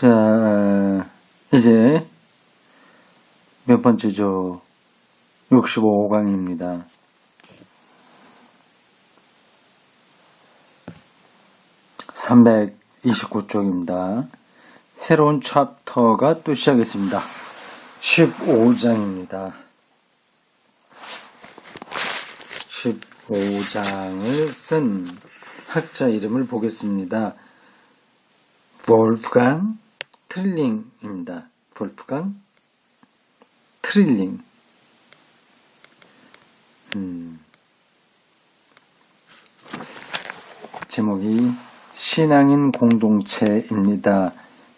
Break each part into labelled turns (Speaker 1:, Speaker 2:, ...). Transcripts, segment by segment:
Speaker 1: 자, 이제 몇 번째죠? 65강입니다. (329쪽입니다) 새로운 챕터가 또 시작했습니다. 15장입니다. 15장을 쓴 학자 이름을 보겠습니다. 볼프강 트릴링입니다. 볼프강 트릴링. 제목이 신앙인 공동체입니다.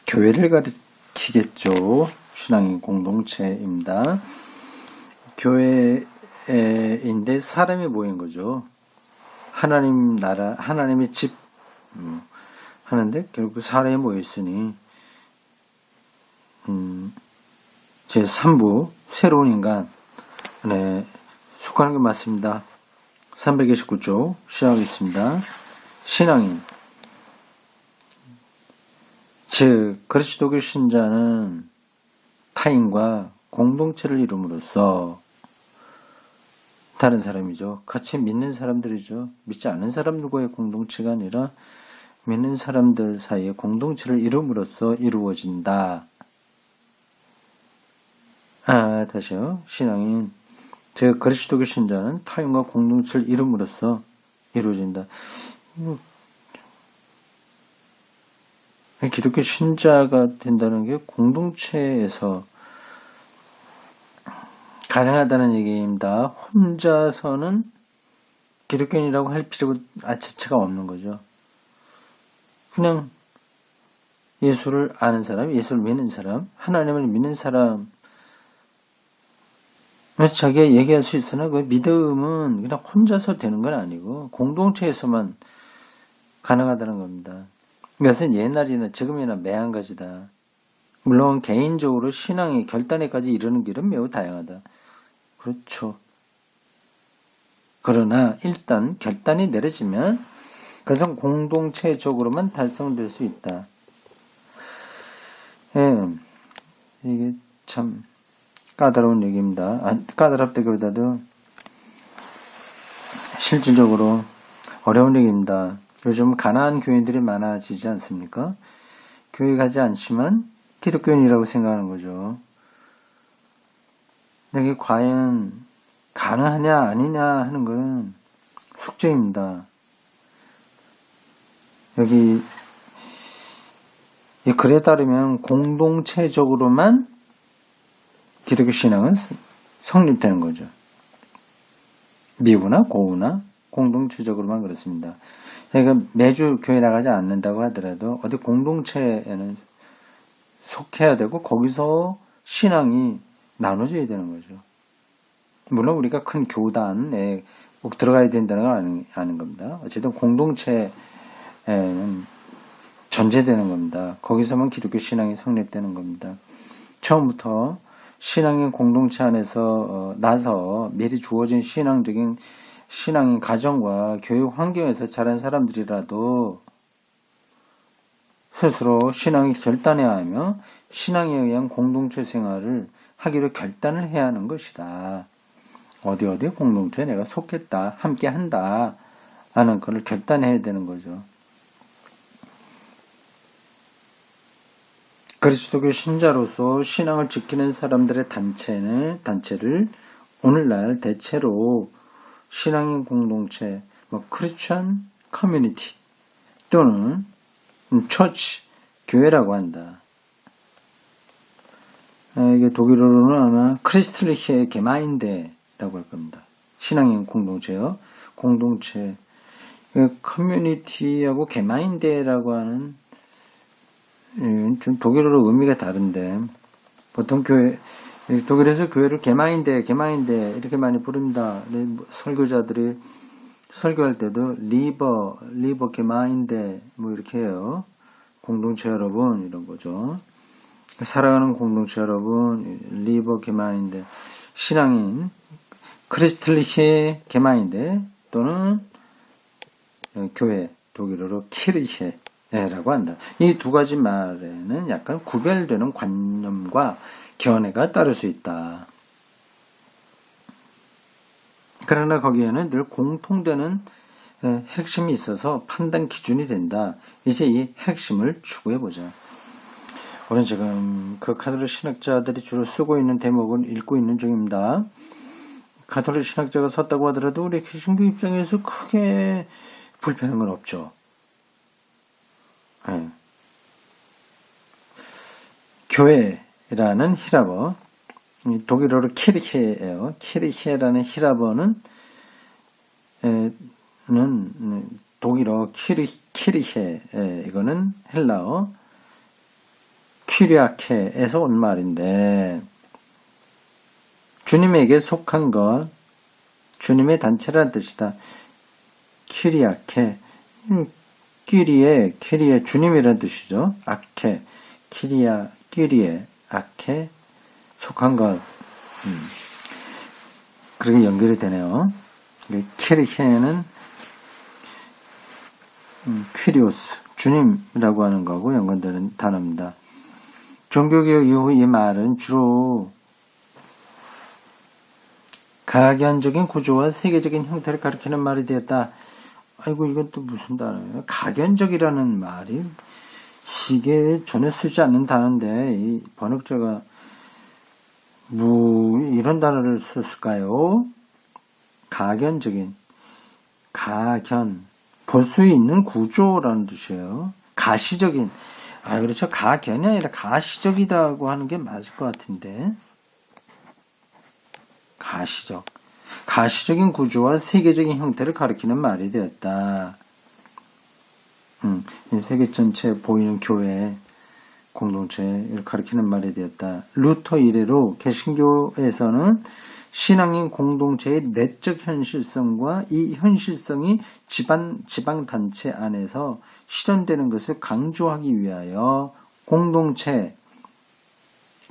Speaker 1: 교회를 가리키겠죠. 신앙인 공동체입니다. 교회인데 사람이 모인 거죠. 하나님 나라, 하나님의 집 하는데 결국 사람이 모였으니 제3부 새로운 인간에 속하는 게 맞습니다. 329쪽 시작하겠습니다. 신앙인, 즉 그리스도교 신자는 타인과 공동체를 이룸으로써 다른 사람이죠. 같이 믿는 사람들이죠. 믿지 않는 사람들과의 공동체가 아니라 믿는 사람들 사이에 공동체를 이룸으로써 이루어진다. 다시요. 신앙인, 즉 그리스도교 신자는 타인과 공동체를 이룸으로써 이루어진다. 기독교 신자가 된다는 게 공동체에서 가능하다는 얘기입니다. 혼자서는 기독교인이라고 할 필요가 자체가 없는 거죠. 그냥 예수를 아는 사람, 예수를 믿는 사람, 하나님을 믿는 사람, 자기가 얘기할 수 있으나 그 믿음은 그냥 혼자서 되는 건 아니고 공동체에서만 가능하다는 겁니다. 이것은 옛날이나 지금이나 매한가지다. 물론 개인적으로 신앙의 결단에까지 이르는 길은 매우 다양하다. 그렇죠. 그러나 일단 결단이 내려지면 그것은 공동체적으로만 달성될 수 있다. 이게 참 까다로운 얘기입니다. 까다롭다기보다도 실질적으로 어려운 얘기입니다. 요즘 가난한 교인들이 많아지지 않습니까? 교회 가지 않지만 기독교인이라고 생각하는 거죠. 근데 이게 과연 가능하냐 아니냐 하는 건 숙제입니다. 여기 이 글에 따르면 공동체적으로만 기독교 신앙은 성립되는 거죠. 미구나 고구나 공동체적으로만 그렇습니다. 그러니까 매주 교회 나가지 않는다고 하더라도 어디 공동체에는 속해야 되고 거기서 신앙이 나눠져야 되는 거죠. 물론 우리가 큰 교단에 꼭 들어가야 된다는 건 아닌 겁니다. 어쨌든 공동체에는 전제되는 겁니다. 거기서만 기독교 신앙이 성립되는 겁니다. 처음부터 신앙인 공동체 안에서 나서 미리 주어진 신앙인 가정과 교육 환경에서 자란 사람들이라도 스스로 신앙이 결단해야 하며 신앙에 의한 공동체 생활을 하기로 결단을 해야 하는 것이다. 어디 공동체에 내가 속했다, 함께 한다 하는 것을 결단해야 되는 거죠. 그리스도교 신자로서 신앙을 지키는 사람들의 단체를 오늘날 대체로 신앙인 공동체, 크리스천 커뮤니티 또는 처치, 교회라고 한다. 이게 독일어로는 아마 크리스틀리히의 게마인데라고 할 겁니다. 신앙인 공동체요. 공동체. 커뮤니티하고 게마인데라고 하는 좀 독일어로 의미가 다른데 보통 독일에서 교회를 게마인데 이렇게 많이 부릅니다. 설교자들이 설교할 때도 리버 게마인데 이렇게 해요. 공동체 여러분 이런 거죠. 살아가는 공동체 여러분 리버 게마인데 신앙인 크리스틀리히 게마인데 또는 교회 독일어로 키르헤 라고 한다. 이 두 가지 말에는 약간 구별되는 관념과 견해가 따를 수 있다. 그러나 거기에는 늘 공통되는 핵심이 있어서 판단 기준이 된다. 이제 이 핵심을 추구해보자. 우리는 지금 그 카톨릭 신학자들이 주로 쓰고 있는 대목을 읽고 있는 중입니다. 가톨릭 신학자가 썼다고 하더라도 우리 개신교 입장에서 크게 불편한 건 없죠. 네. 교회라는 히라버, 독일어로 키르헤예요. 키르헤라는 히라버는 독일어 키르헤, 이거는 헬라어 퀴리아케에서 온 말인데, 주님에게 속한 것, 주님의 단체라는 뜻이다. 퀴리아케, 퀴리에 주님이라는 뜻이죠. 아케, 퀴리에 아케, 속한 것. 그렇게 연결이 되네요. 퀴리헤는 퀴리오스, 주님이라고 하는 거고 연관되는 단어입니다. 종교개혁 이후 이 말은 주로 가견적인 구조와 세계적인 형태를 가리키는 말이 되었다. 아이고, 이건 또 무슨 단어예요? 가견적이라는 말이 이게 전혀 쓰지 않는 단어인데 이 번역자가 이런 단어를 썼을까요? 가견적인, 볼 수 있는 구조라는 뜻이에요. 가시적인, 그렇죠. 가견이 아니라 가시적이라고 하는 게 맞을 것 같은데. 가시적인 구조와 세계적인 형태를 가리키는 말이 되었다. 세계 전체 보이는 교회, 공동체를 가리키는 말이 되었다. 루터 이래로 개신교에서는 신앙인 공동체의 내적 현실성과 이 현실성이 지방단체 안에서 실현되는 것을 강조하기 위하여 공동체,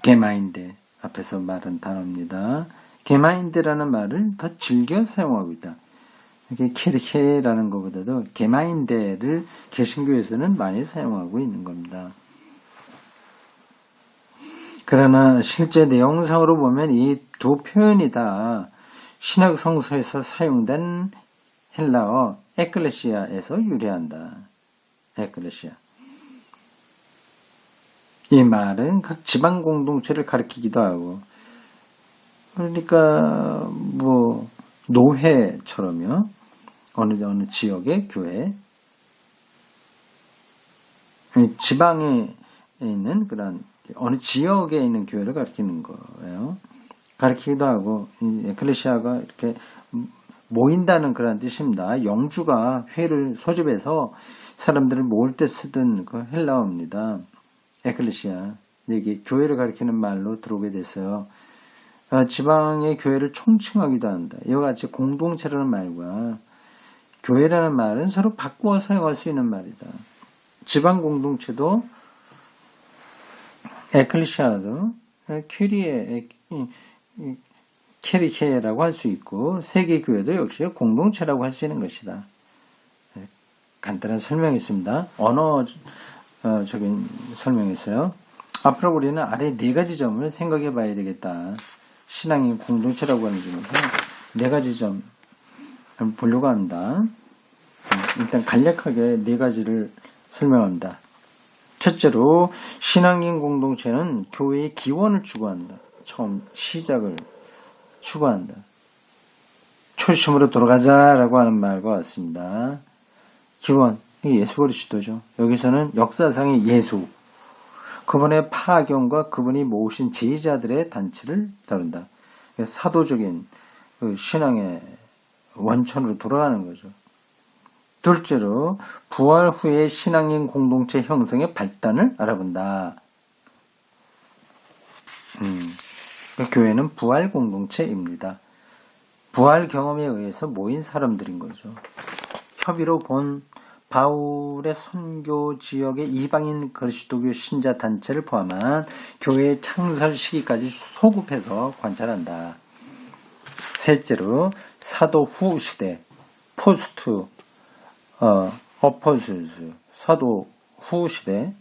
Speaker 1: 게마인데, 앞에서 말한 단어입니다. 게마인데라는 말을 더 즐겨 사용하고 있다. 이게 키르케라는 것보다도 게마인데를 개신교에서는 많이 사용하고 있는 겁니다. 그러나 실제 내용상으로 보면 이 두 표현이 다 신약 성서에서 사용된 헬라어 에클레시아에서 유래한다. 에클레시아. 이 말은 각 지방 공동체를 가리키기도 하고, 그러니까 노회처럼요. 어느 지역의 교회, 지방에 있는 그런 어느 지역에 있는 교회를 가리키는 거예요. 가리키기도 하고, 에클레시아가 이렇게 모인다는 그런 뜻입니다. 영주가 회를 소집해서 사람들을 모을 때 쓰던 그 헬라어입니다. 에클레시아. 이게 교회를 가리키는 말로 들어오게 됐어요. 지방의 교회를 총칭하기도 한다. 이와 같이 공동체라는 말과 교회라는 말은 서로 바꾸어 사용할 수 있는 말이다. 지방 공동체도 에클레시아도 키리케라고 할 수 있고 세계 교회도 역시 공동체라고 할 수 있는 것이다. 간단한 설명이었습니다. 언어적인 설명이었어요. 앞으로 우리는 아래 네 가지 점을 생각해 봐야 되겠다. 신앙인 공동체라고 하는 점에서 네 가지 점 보려고 합니다. 일단 간략하게 네 가지를 설명합니다. 첫째로 신앙인 공동체는 교회의 기원을 추구한다. 처음 시작을 추구한다. 초심으로 돌아가자라고 하는 말과 같습니다. 기원, 예수 그리스도죠. 여기서는 역사상의 예수, 그분의 파견과 그분이 모으신 제자들의 단체를 다룬다. 사도적인 신앙의 원천으로 돌아가는 거죠. 둘째로 부활 후의 신앙인 공동체 형성의 발단을 알아본다. 교회는 부활 공동체입니다. 부활 경험에 의해서 모인 사람들인 거죠. 협의로 본 바울의 선교 지역의 이방인 그리스도교 신자 단체를 포함한 교회의 창설 시기까지 소급해서 관찰한다. 셋째로 사도 후 시대 포스트 어퍼슬스 사도 후 시대,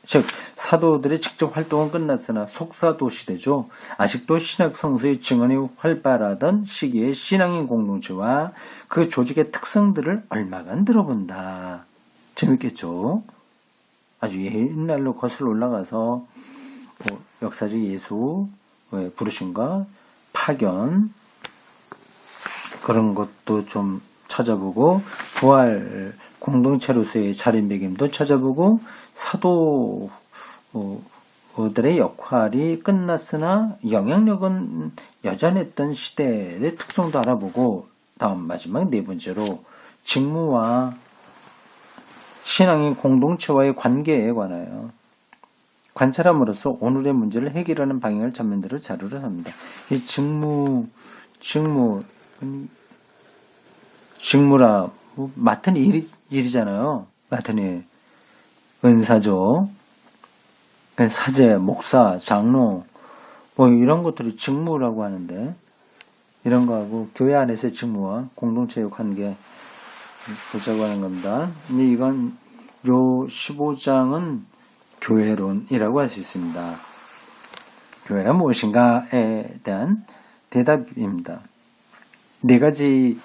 Speaker 1: 즉 사도들의 직접 활동은 끝났으나 속사도 시대죠. 아직도 신학 성서의 증언이 활발하던 시기의 신앙인 공동체와 그 조직의 특성들을 얼마간 들어본다. 재밌겠죠? 아주 옛날로 거슬러 올라가서 역사적 예수, 부르심과 파견 그런 것도 좀 찾아보고 부활 공동체로서의 자리매김도 찾아보고 사도들의 역할이 끝났으나 영향력은 여전했던 시대의 특성도 알아보고 다음 마지막 네 번째로 직무와 신앙인 공동체와의 관계에 관하여 관찰함으로써 오늘의 문제를 해결하는 방향을 잡는 대로 자료를 합니다. 이 직무라 맡은 일이잖아요. 맡은 일. 은사죠. 사제, 목사, 장로 이런 것들이 직무라고 하는데 이런 거하고 교회 안에서의 직무와 공동체의 관계 보자고 하는 겁니다. 근데 이건 요 15장은 교회론이라고 할 수 있습니다. 교회가 무엇인가에 대한 대답입니다. 네 가지를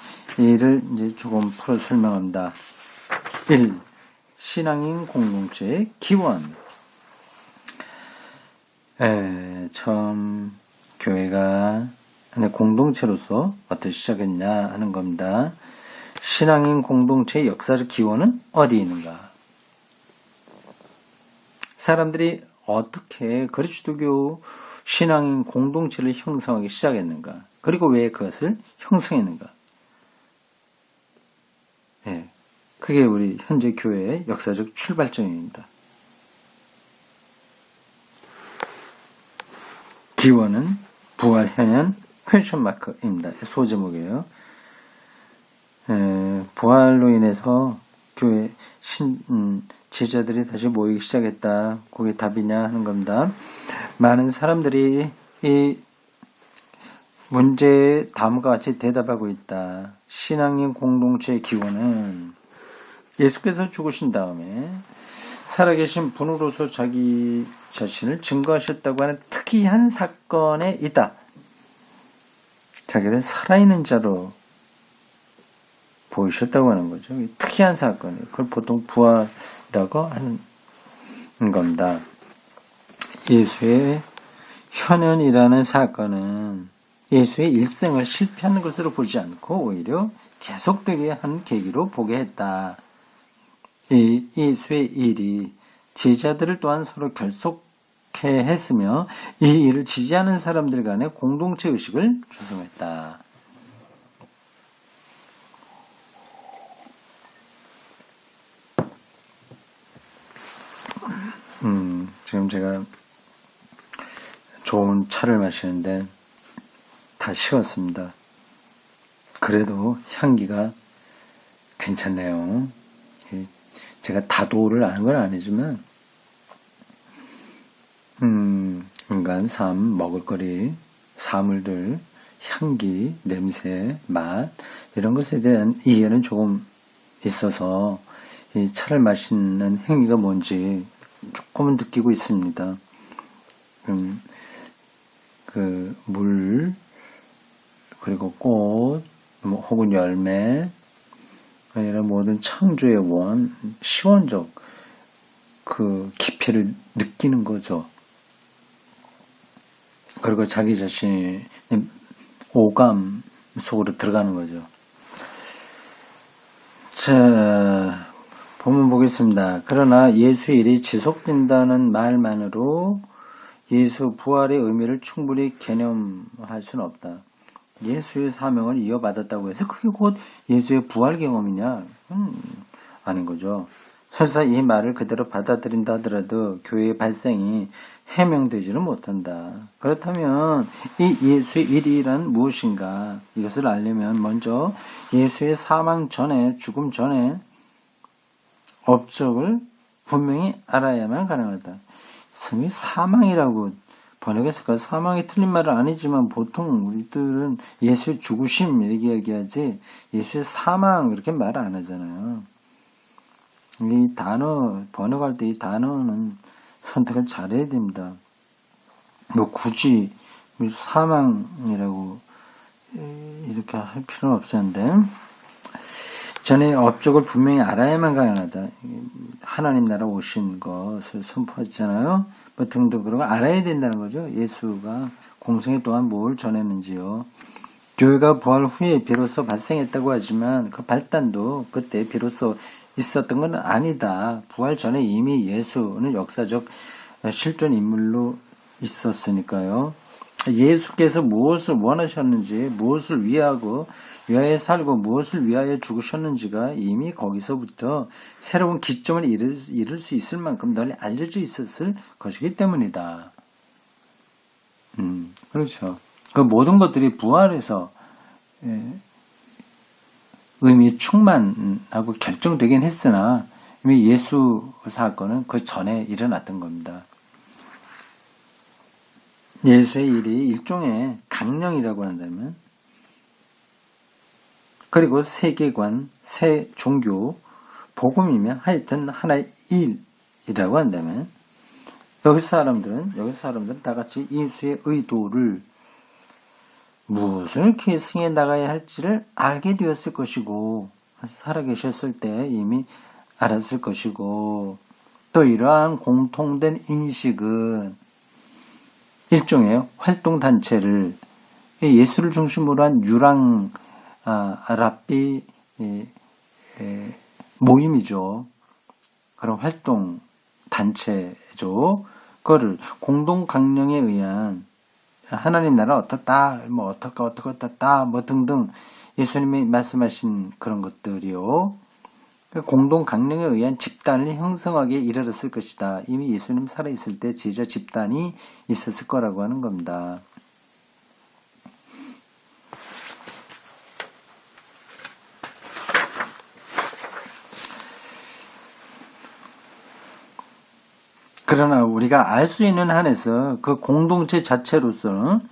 Speaker 1: 이제 조금 풀어 설명합니다. 1. 신앙인 공동체의 기원. 처음 교회가 공동체로서 어떻게 시작했냐 하는 겁니다. 신앙인 공동체의 역사적 기원은 어디 있는가? 사람들이 어떻게 그리스도교 신앙인 공동체를 형성하기 시작했는가? 그리고 왜 그것을 형성했는가? 그게 우리 현재 교회의 역사적 출발점입니다. 기원은 부활 현현 퀘스천 마크입니다. 소제목이에요. 부활로 인해서 교회 제자들이 다시 모이기 시작했다. 그게 답이냐 하는 겁니다. 많은 사람들이 이 문제에 다음과 같이 대답하고 있다. 신앙인 공동체의 기원은 예수께서 죽으신 다음에 살아계신 분으로서 자기 자신을 증거하셨다고 하는 특이한 사건에 있다. 자기를 살아있는 자로 보이셨다고 하는 거죠. 특이한 사건. 그걸 보통 부활이라고 하는 겁니다. 예수의 현현이라는 사건은 예수의 일생을 실패하는 것으로 보지 않고 오히려 계속되게 한 계기로 보게 했다. 이 예수의 일이 제자들을 또한 서로 결속해 했으며 이 일을 지지하는 사람들 간의 공동체 의식을 조성했다. 지금 제가 좋은 차를 마시는데 다 식었습니다. 그래도 향기가 괜찮네요. 제가 다도를 아는 건 아니지만 인간 삶, 먹을거리, 사물들, 향기, 냄새, 맛 이런 것에 대한 이해는 조금 있어서 이 차를 마시는 행위가 뭔지 조금은 느끼고 있습니다. 그 물, 그리고 꽃, 혹은 열매, 이런 모든 창조의 원, 시원적 그 깊이를 느끼는 거죠. 그리고 자기 자신의 오감 속으로 들어가는 거죠. 자, 본문 보겠습니다. 그러나 예수의 일이 지속된다는 말만으로 예수 부활의 의미를 충분히 개념할 수는 없다. 예수의 사명을 이어받았다고 해서 그게 곧 예수의 부활 경험이냐? 아닌 거죠. 설사 이 말을 그대로 받아들인다 하더라도 교회의 발생이 해명되지는 못한다. 그렇다면 이 예수의 일이란 무엇인가? 이것을 알려면 먼저 예수의 사망 전에, 죽음 전에 업적을 분명히 알아야만 가능하다. 성이 사망이라고 번역했을까? 사망이 틀린 말은 아니지만 보통 우리들은 예수의 죽으심 이렇게 얘기하지 예수의 사망 이렇게 말 안 하잖아요. 이 단어, 번역할 때 이 단어는 선택을 잘해야 됩니다. 뭐 굳이 사망이라고 이렇게 할 필요는 없었는데, 전에 업적을 분명히 알아야만 가능하다. 하나님 나라 오신 것을 선포했잖아요. 뭐 등등 그런 거 알아야 된다는 거죠. 예수가 공생애 동안 뭘 전했는지요. 교회가 부활 후에 비로소 발생했다고 하지만 그 발단도 그때 비로소 있었던 건 아니다. 부활 전에 이미 예수는 역사적 실존 인물로 있었으니까요. 예수께서 무엇을 원하셨는지, 무엇을 위하여 살고 무엇을 위하여 죽으셨는지가 이미 거기서부터 새로운 기점을 이룰 수 있을 만큼 널리 알려져 있었을 것이기 때문이다. 그렇죠. 그 모든 것들이 부활에서 의미 충만하고 결정되긴 했으나 이미 예수 사건은 그 전에 일어났던 겁니다. 예수의 일이 일종의 강령이라고 한다면, 그리고 세계관, 새 종교, 복음이며 하여튼 하나의 일이라고 한다면, 여기 사람들은 다 같이 예수의 의도를 무엇을 계승해 나가야 할지를 알게 되었을 것이고, 살아계셨을 때 이미 알았을 것이고, 또 이러한 공통된 인식은 일종의 활동단체를 예수를 중심으로 한 유랑 랍비 모임이죠. 그런 활동단체죠. 그거를 공동강령에 의한 하나님 나라 어떻다, 뭐 어떻다, 뭐 등등 예수님이 말씀하신 그런 것들이요. 공동 강령에 의한 집단을 형성하기에 이르렀을 것이다. 이미 예수님 살아있을 때 제자 집단이 있었을 거라고 하는 겁니다. 그러나 우리가 알 수 있는 한에서 그 공동체 자체로서는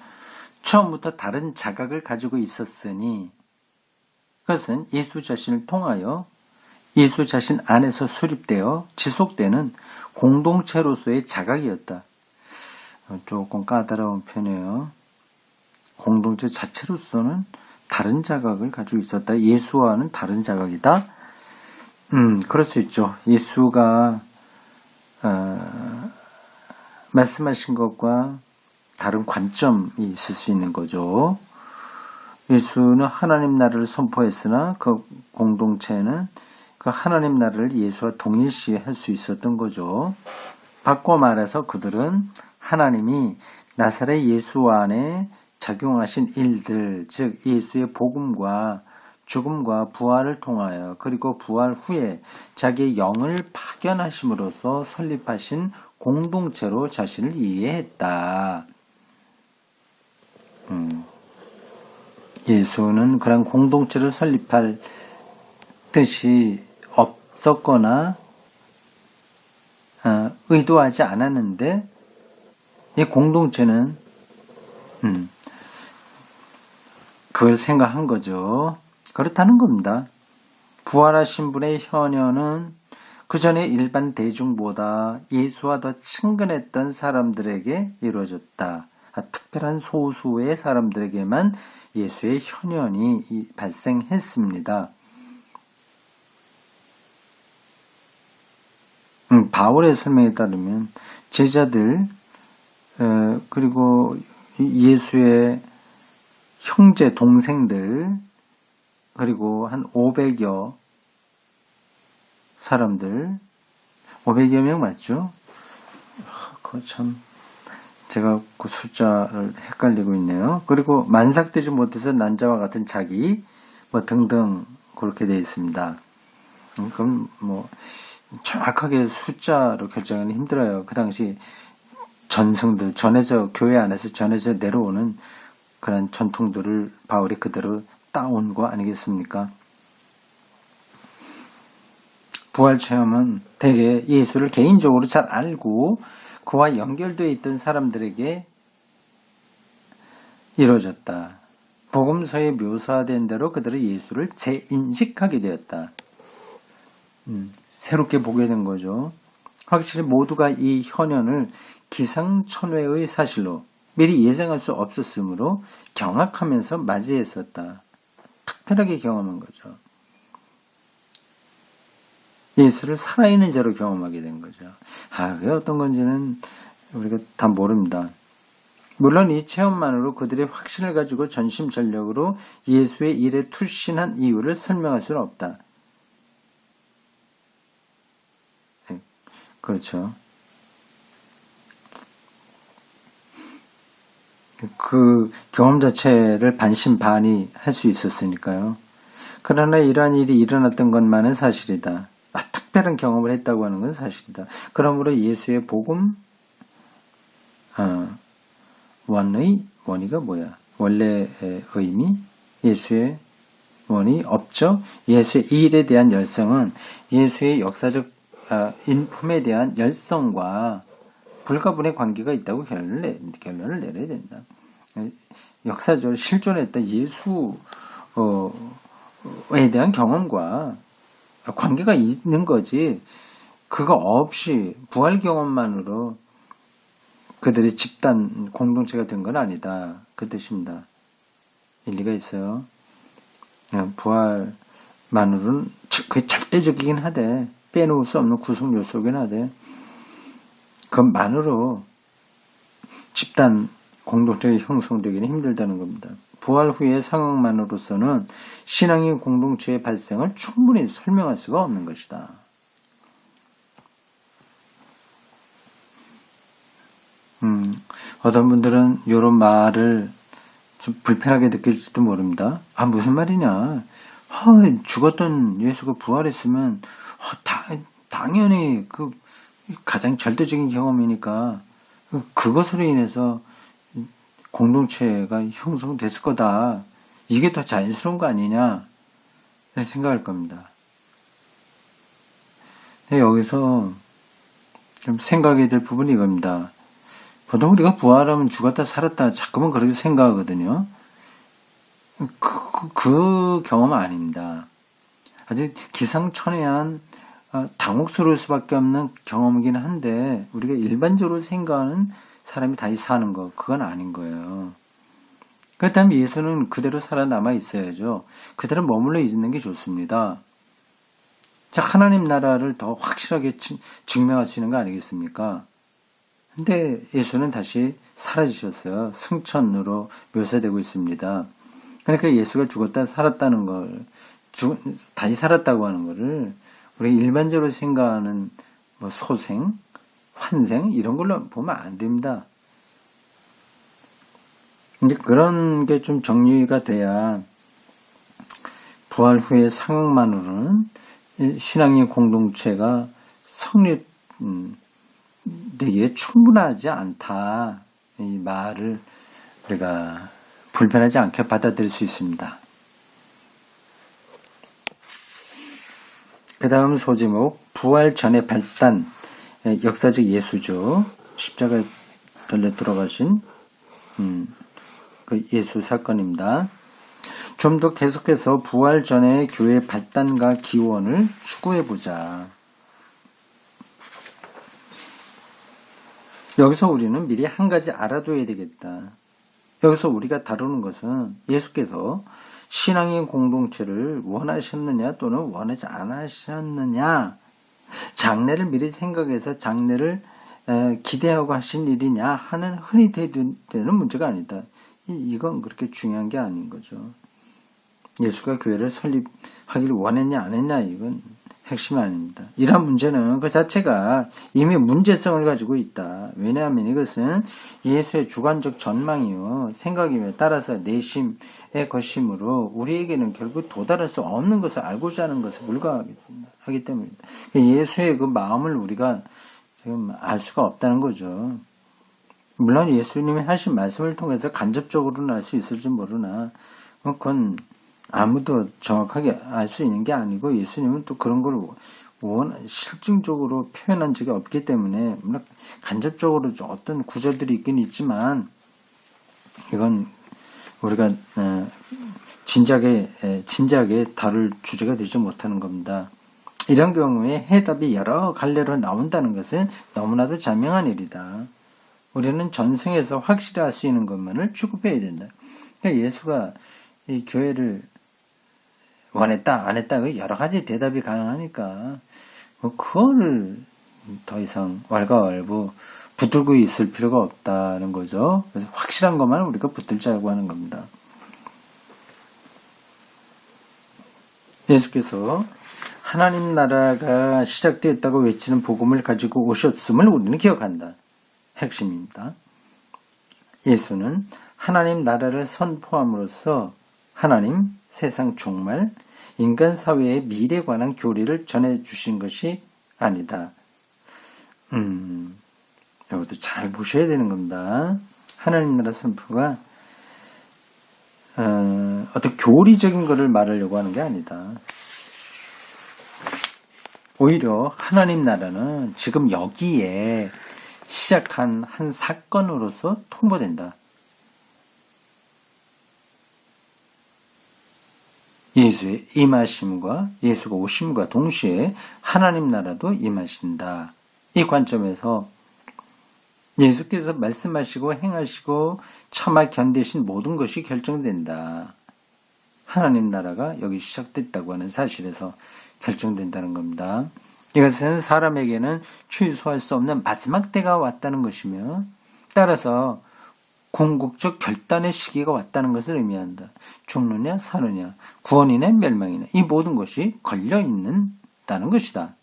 Speaker 1: 처음부터 다른 자각을 가지고 있었으니 그것은 예수 자신을 통하여 예수 자신 안에서 수립되어 지속되는 공동체로서의 자각이었다. 조금 까다로운 편이에요. 공동체 자체로서는 다른 자각을 가지고 있었다. 예수와는 다른 자각이다. 그럴 수 있죠. 예수가 말씀하신 것과 다른 관점이 있을 수 있는 거죠. 예수는 하나님 나라를 선포했으나 그 공동체는 그 하나님 나라를 예수와 동일시할 수 있었던 거죠. 바꿔 말해서 그들은 하나님이 나사렛 예수 안에 작용하신 일들, 즉 예수의 복음과 죽음과 부활을 통하여 그리고 부활 후에 자기의 영을 파견하심으로써 설립하신 공동체로 자신을 이해했다. 예수는 그런 공동체를 설립할 뜻이 없었거나 의도하지 않았는데 이 공동체는 그걸 생각한 거죠. 그렇다는 겁니다. 부활하신 분의 현현은 그 전에 일반 대중보다 예수와 더 친근했던 사람들에게 이루어졌다. 특별한 소수의 사람들에게만 예수의 현현이 발생했습니다. 바울의 설명에 따르면 제자들 그리고 예수의 형제 동생들 그리고 한 500여 사람들 500여 명 맞죠? 그거 참 제가 그 숫자를 헷갈리고 있네요. 그리고 만삭되지 못해서 난자와 같은 자기 뭐 등등 그렇게 되어 있습니다. 그럼 뭐 정확하게 숫자로 결정하기 힘들어요. 그 당시 전승들 전에서 교회 안에서 전해져 내려오는 그런 전통들을 바울이 그대로 따온 거 아니겠습니까? 부활 체험은 대개 예수를 개인적으로 잘 알고 그와 연결되어 있던 사람들에게 이루어졌다. 복음서에 묘사된 대로 그들은 예수를 재인식하게 되었다. 새롭게 보게 된 거죠. 확실히 모두가 이 현현을 기상천외의 사실로 미리 예상할 수 없었으므로 경악하면서 맞이했었다. 특별하게 경험한 거죠. 예수를 살아있는 자로 경험하게 된 거죠. 그게 어떤 건지는 우리가 다 모릅니다. 물론 이 체험만으로 그들의 확신을 가지고 전심전력으로 예수의 일에 투신한 이유를 설명할 수는 없다. 그렇죠. 그 경험 자체를 반신반의 할 수 있었으니까요. 그러나 이러한 일이 일어났던 것만은 사실이다. 특별한 경험을 했다고 하는 건 사실이다. 그러므로 예수의 복음 원의가 뭐야? 원래의 의미? 예수의 원이 없죠. 예수의 이 일에 대한 열성은 예수의 역사적 인품에 대한 열성과 불가분의 관계가 있다고 결론을 내려야 된다. 역사적으로 실존했던 예수에 대한 경험과 관계가 있는 거지, 그거 없이 부활 경험만으로 그들의 집단 공동체가 된 건 아니다. 그 뜻입니다. 일리가 있어요. 부활만으로는 그게 절대적이긴 하되, 빼놓을 수 없는 구성 요소긴 하되, 그것만으로 집단 공동체가 형성되기는 힘들다는 겁니다. 부활 후의 상황만으로서는 신앙의 공동체의 발생을 충분히 설명할 수가 없는 것이다. 어떤 분들은 이런 말을 좀 불편하게 느낄지도 모릅니다. 무슨 말이냐. 죽었던 예수가 부활했으면 당연히 그 가장 절대적인 경험이니까 그것으로 인해서 공동체가 형성됐을 거다. 이게 더 자연스러운 거 아니냐 생각할 겁니다. 여기서 좀 생각해야 될 부분이 이겁니다. 보통 우리가 부활하면 죽었다 살았다 자꾸만 그렇게 생각하거든요. 그 경험은 아닙니다. 아주 기상천외한 당혹스러울 수밖에 없는 경험이긴 한데, 우리가 일반적으로 생각하는 사람이 다시 사는 거, 그건 아닌 거예요. 그렇다면 예수는 그대로 살아남아 있어야죠. 그대로 머물러 있는 게 좋습니다. 자, 하나님 나라를 더 확실하게 증명할 수 있는 거 아니겠습니까? 근데 예수는 다시 사라지셨어요. 승천으로 묘사되고 있습니다. 그러니까 예수가 죽었다 살았다는 걸, 다시 살았다고 하는 거를 우리 일반적으로 생각하는 소생, 환생 이런 걸로 보면 안 됩니다. 이제 그런 게 좀 정리가 돼야 부활 후의 상황만으로는 신앙의 공동체가 성립되기에 충분하지 않다. 이 말을 우리가 불편하지 않게 받아들일 수 있습니다. 그 다음 소제목, 부활 전의 발단, 역사적 예수죠. 십자가에 달려 들어가신 그 예수 사건입니다. 좀 더 계속해서 부활 전의 교회 발단과 기원을 추구해보자. 여기서 우리는 미리 한 가지 알아둬야 되겠다. 여기서 우리가 다루는 것은 예수께서 신앙의 공동체를 원하셨느냐 또는 원하지 않으셨느냐, 장래를 미리 생각해서 장래를 기대하고 하신 일이냐 하는 흔히 되는 문제가 아니다. 이건 그렇게 중요한 게 아닌 거죠. 예수가 교회를 설립하기를 원했냐 안 했냐, 이건 핵심이 아닙니다. 이러한 문제는 그 자체가 이미 문제성을 가지고 있다. 왜냐하면 이것은 예수의 주관적 전망이요, 생각이며 따라서 내심의 것이므로 우리에게는 결국 도달할 수 없는 것을 알고자 하는 것에 불과하기 때문입니다. 예수의 그 마음을 우리가 지금 알 수가 없다는 거죠. 물론 예수님이 하신 말씀을 통해서 간접적으로는 알 수 있을지 모르나, 그건 아무도 정확하게 알 수 있는 게 아니고, 예수님은 또 그런 걸 실증적으로 표현한 적이 없기 때문에, 물론 간접적으로 어떤 구절들이 있긴 있지만, 이건 우리가 진작에 다룰 주제가 되지 못하는 겁니다. 이런 경우에 해답이 여러 갈래로 나온다는 것은 너무나도 자명한 일이다. 우리는 전승에서 확실히 할 수 있는 것만을 취급해야 된다. 그러니까 예수가 이 교회를 원했다, 안 했다, 여러 가지 대답이 가능하니까, 그거를 더 이상 왈가왈부 붙들고 있을 필요가 없다는 거죠. 그래서 확실한 것만 우리가 붙들자고 하는 겁니다. 예수께서 하나님 나라가 시작되었다고 외치는 복음을 가지고 오셨음을 우리는 기억한다. 핵심입니다. 예수는 하나님 나라를 선포함으로써 하나님, 세상 종말, 인간 사회의 미래에 관한 교리를 전해주신 것이 아니다. 이것도 잘 보셔야 되는 겁니다. 하나님 나라 선포가 어떤 교리적인 것을 말하려고 하는 게 아니다. 오히려 하나님 나라는 지금 여기에 시작한 한 사건으로서 통보된다. 예수의 임하심과 예수가 오심과 동시에 하나님 나라도 임하신다. 이 관점에서 예수께서 말씀하시고 행하시고 참아 견디신 모든 것이 결정된다. 하나님 나라가 여기 시작됐다고 하는 사실에서 결정된다는 겁니다. 이것은 사람에게는 취소할 수 없는 마지막 때가 왔다는 것이며 따라서 궁극적 결단의 시기가 왔다는 것을 의미한다. 죽느냐 사느냐, 구원이냐 멸망이냐, 이 모든 것이 걸려있는다는 것이다.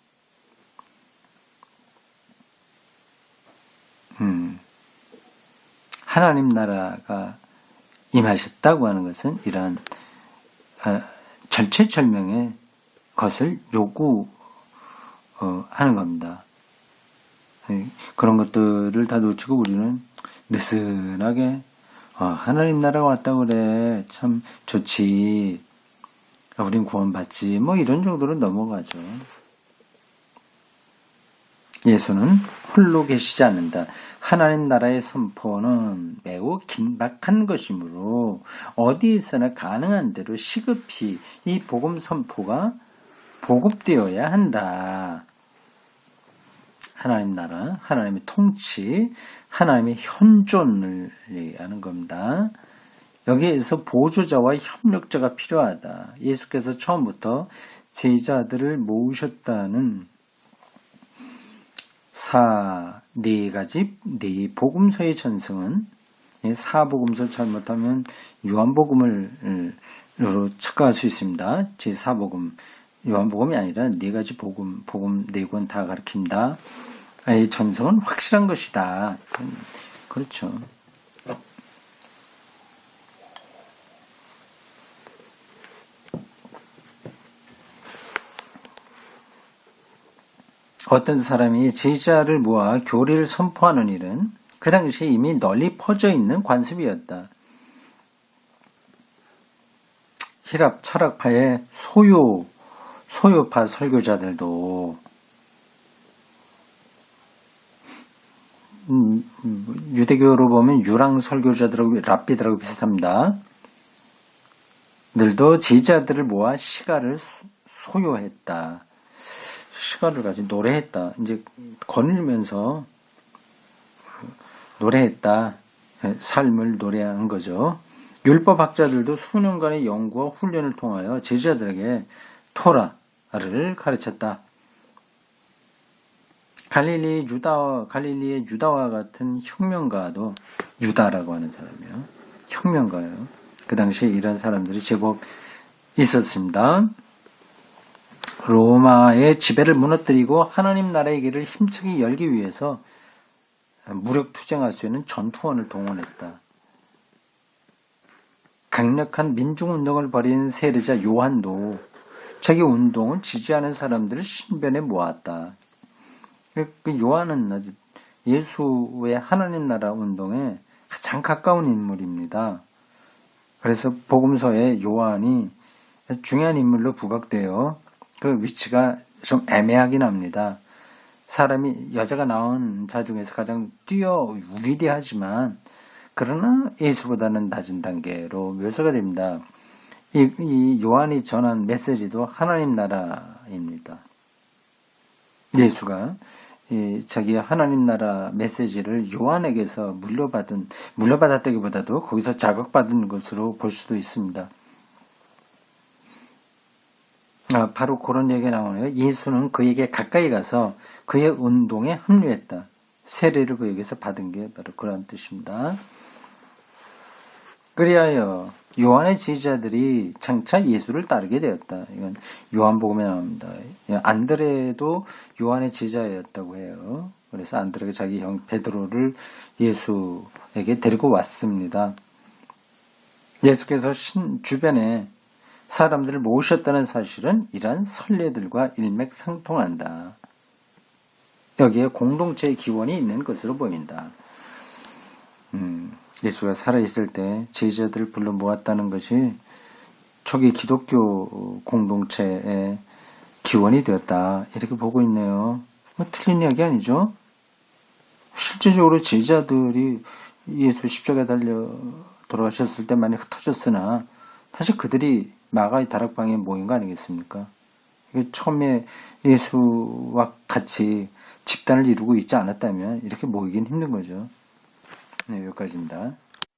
Speaker 1: 하나님 나라가 임하셨다고 하는 것은 이러한 절체절명의 것을 요구하는 겁니다. 그런 것들을 다 놓치고 우리는 느슨하게 하나님 나라가 왔다고 그래, 참 좋지, 우린 구원받지, 뭐 이런 정도로 넘어가죠. 예수는 홀로 계시지 않는다. 하나님 나라의 선포는 매우 긴박한 것이므로 어디에서나 가능한 대로 시급히 이 복음 선포가 보급되어야 한다. 하나님 나라, 하나님의 통치, 하나님의 현존을 얘기하는 겁니다. 여기에서 보조자와 협력자가 필요하다. 예수께서 처음부터 제자들을 모으셨다는 네 복음서의 전승은, 사복음서 잘못하면 요한복음으로 착각할 수 있습니다. 제4복음, 요한복음이 아니라 네 가지 복음 네 권 다 가르칩니다. 이 전승은 확실한 것이다. 그렇죠. 어떤 사람이 제자를 모아 교리를 선포하는 일은 그 당시에 이미 널리 퍼져 있는 관습이었다. 히랍 철학파의 소요파 설교자들도 유대교로 보면 유랑 설교자들하고 랍비들하고 비슷합니다. 늘도 제자들을 모아 시가를 소요했다. 시가를 가지고 노래했다. 이제 거닐면서 노래했다. 삶을 노래한 거죠. 율법학자들도 수년간의 연구와 훈련을 통하여 제자들에게 토라를 가르쳤다. 갈릴리의 유다와 같은 혁명가도, 유다라고 하는 사람이요, 혁명가예요. 그 당시에 이런 사람들이 제법 있었습니다. 로마의 지배를 무너뜨리고 하나님 나라의 길을 힘차게 열기 위해서 무력 투쟁할 수 있는 전투원을 동원했다. 강력한 민중운동을 벌인 세례자 요한도 자기 운동을 지지하는 사람들을 신변에 모았다. 그 요한은 아주 예수의 하나님 나라 운동에 가장 가까운 인물입니다. 그래서 복음서에 요한이 중요한 인물로 부각되어 그 위치가 좀 애매하긴 합니다. 사람이, 여자가 낳은 자 중에서 가장 위대하지만 그러나 예수보다는 낮은 단계로 묘사가 됩니다. 이 요한이 전한 메시지도 하나님 나라입니다. 예수가 자기 하나님 나라 메시지를 요한에게서 물려받았다기보다도 거기서 자극받은 것으로 볼 수도 있습니다. 바로 그런 얘기가 나오네요. 예수는 그에게 가까이 가서 그의 운동에 합류했다. 세례를 그에게서 받은 게 바로 그런 뜻입니다. 그리하여 요한의 제자들이 장차 예수를 따르게 되었다. 이건 요한복음에 나옵니다. 안드레도 요한의 제자였다고 해요. 그래서 안드레가 자기 형 베드로를 예수에게 데리고 왔습니다. 예수께서 주변에 사람들을 모으셨다는 사실은 이러한 선례들과 일맥상통한다. 여기에 공동체의 기원이 있는 것으로 보인다. 예수가 살아있을 때 제자들을 불러 모았다는 것이 초기 기독교 공동체의 기원이 되었다. 이렇게 보고 있네요. 틀린 이야기 아니죠? 실제적으로 제자들이 예수 십자가에 달려 돌아가셨을 때 많이 흩어졌으나 사실 그들이 마가의 다락방에 모인 거 아니겠습니까? 처음에 예수와 같이 집단을 이루고 있지 않았다면 이렇게 모이긴 힘든 거죠. 네, 여기까지입니다.